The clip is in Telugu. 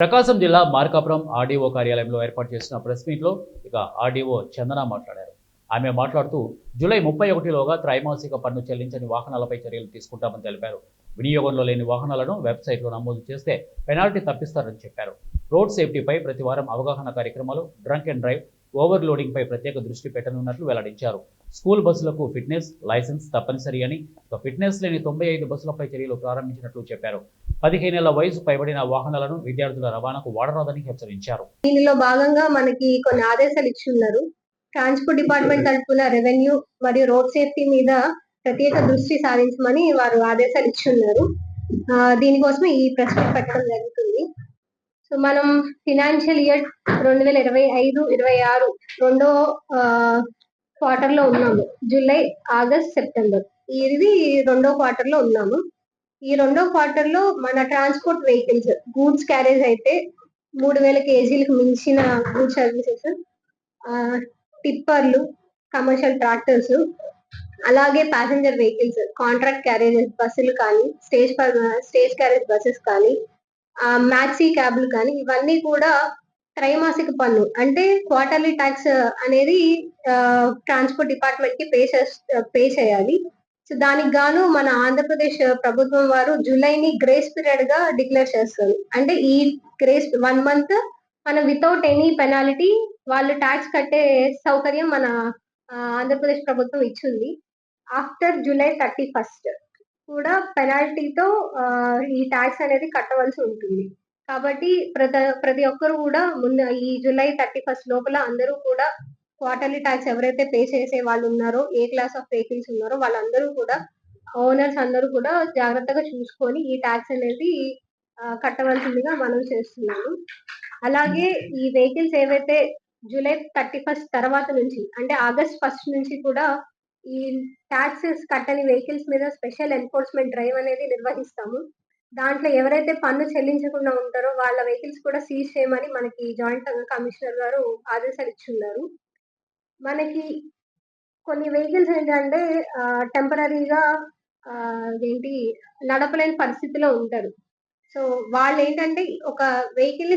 ప్రకాశం జిల్లా మార్కాపురం ఆర్డీఓ కార్యాలయంలో ఏర్పాటు చేసిన ప్రెస్ మీట్లో ఆర్డీఓ చందన మాట్లాడారు. ఆమె మాట్లాడుతూ జూలై 31లోగా త్రైమాసిక పన్ను చెల్లించని వాహనాలపై చర్యలు తీసుకుంటామని తెలిపారు. వినియోగంలో లేని వాహనాలను వెబ్సైట్లో నమోదు చేస్తే పెనాల్టీ తప్పిస్తారని చెప్పారు. రోడ్ సేఫ్టీపై ప్రతి వారం అవగాహన కార్యక్రమాలు, డ్రంక్ అండ్ డ్రైవ్, ఓవర్లోడింగ్పై ప్రత్యేక దృష్టి పెట్టనున్నట్లు వెల్లడించారు. స్కూల్ బస్సులకు ఫిట్నెస్ లైసెన్స్ తప్పనిసరి అని, ఫిట్నెస్ లేని 95 బస్సులపై చర్యలు ప్రారంభించినట్లు చెప్పారు. 15 ఏళ్ల వయసు పైబడిన వాహనాలను విద్యార్థుల రవాణాకు వాడరాదని హెచ్చరించారు. దీనిలో భాగంగా మనకి కొన్ని ఆదేశాలు ఇచ్చి ఉన్నారు. ట్రాన్స్పోర్ట్ డిపార్ట్మెంట్ తరఫున రెవెన్యూ మరియు రోడ్ సేఫ్టీ మీద ప్రత్యేక దృష్టి సారించమని వారు ఆదేశాలు ఇచ్చి ఉన్నారు. దీనికోసమే ఈ ప్రెస్ మీట్ పెట్టడం జరుగుతుంది. సో మనం ఫినాన్షియల్ ఇయర్ 2025-26 రెండో క్వార్టర్ లో ఉన్నాము. జూలై, ఆగస్ట్, సెప్టెంబర్ ఇది రెండో క్వార్టర్ లో ఉన్నాము. ఈ రెండో క్వార్టర్ లో మన ట్రాన్స్పోర్ట్ వెహికల్స్ గూడ్స్ క్యారేజ్ అయితే 3000 కేజీలకు మించిన గూడ్స్ సర్వీసెస్, టిప్పర్లు, కమర్షియల్ ట్రాక్టర్స్, అలాగే ప్యాసింజర్ వెహికల్స్, కాంట్రాక్ట్ క్యారేజెస్ బస్సులు కానీ, స్టేజ్ క్యారేజ్ బస్సెస్ కానీ, మ్యాక్సీ క్యాబ్లు కానీ ఇవన్నీ కూడా త్రైమాసిక పన్ను అంటే క్వార్టర్లీ ట్యాక్స్ అనేది ట్రాన్స్పోర్ట్ డిపార్ట్మెంట్ కి పే చేయాలి. సో దానికి గాను మన ఆంధ్రప్రదేశ్ ప్రభుత్వం వారు జూలైని గ్రేస్ పీరియడ్ గా డిక్లేర్ చేస్తారు. అంటే ఈ గ్రేస్ 1 month మనం వితౌట్ ఎనీ పెనాలిటీ వాళ్ళు ట్యాక్స్ కట్టే సౌకర్యం మన ఆంధ్రప్రదేశ్ ప్రభుత్వం ఇచ్చింది. ఆఫ్టర్ జూలై 31 కూడా పెనాల్టీతో ఈ ట్యాక్స్ అనేది కట్టవలసి ఉంటుంది. కాబట్టి ప్రతి ఒక్కరు కూడా ముందు ఈ జూలై 31 లోపల అందరూ కూడా క్వార్టర్లీ ట్యాక్స్ ఎవరైతే పే చేసే వాళ్ళు ఉన్నారో, ఏ క్లాస్ ఆఫ్ వెహికల్స్ ఉన్నారో వాళ్ళందరూ కూడా, ఓనర్స్ అందరూ కూడా జాగ్రత్తగా చూసుకొని ఈ ట్యాక్స్ అనేది కట్టవలసిందిగా మనం చేస్తున్నాము. అలాగే ఈ వెహికల్స్ ఏవైతే జూలై 31 తర్వాత నుంచి అంటే ఆగస్ట్ 1 నుంచి కూడా ఈ ట్యాక్సెస్ కట్టని వెహికల్స్ మీద స్పెషల్ ఎన్ఫోర్స్మెంట్ డ్రైవ్ అనేది నిర్వహిస్తాము. దాంట్లో ఎవరైతే పన్ను చెల్లించకుండా ఉంటారో వాళ్ళ వెహికల్స్ కూడా సీజ్ చేయమని మనకి జాయింట్ కమిషనర్ గారు ఆదేశాలు ఇచ్చున్నారు. మనకి కొన్ని వెహికల్స్ ఏంటంటే టెంపరరీగా నడపలేని పరిస్థితిలో ఉంటారు. సో వాళ్ళు ఏంటంటే ఒక వెహికల్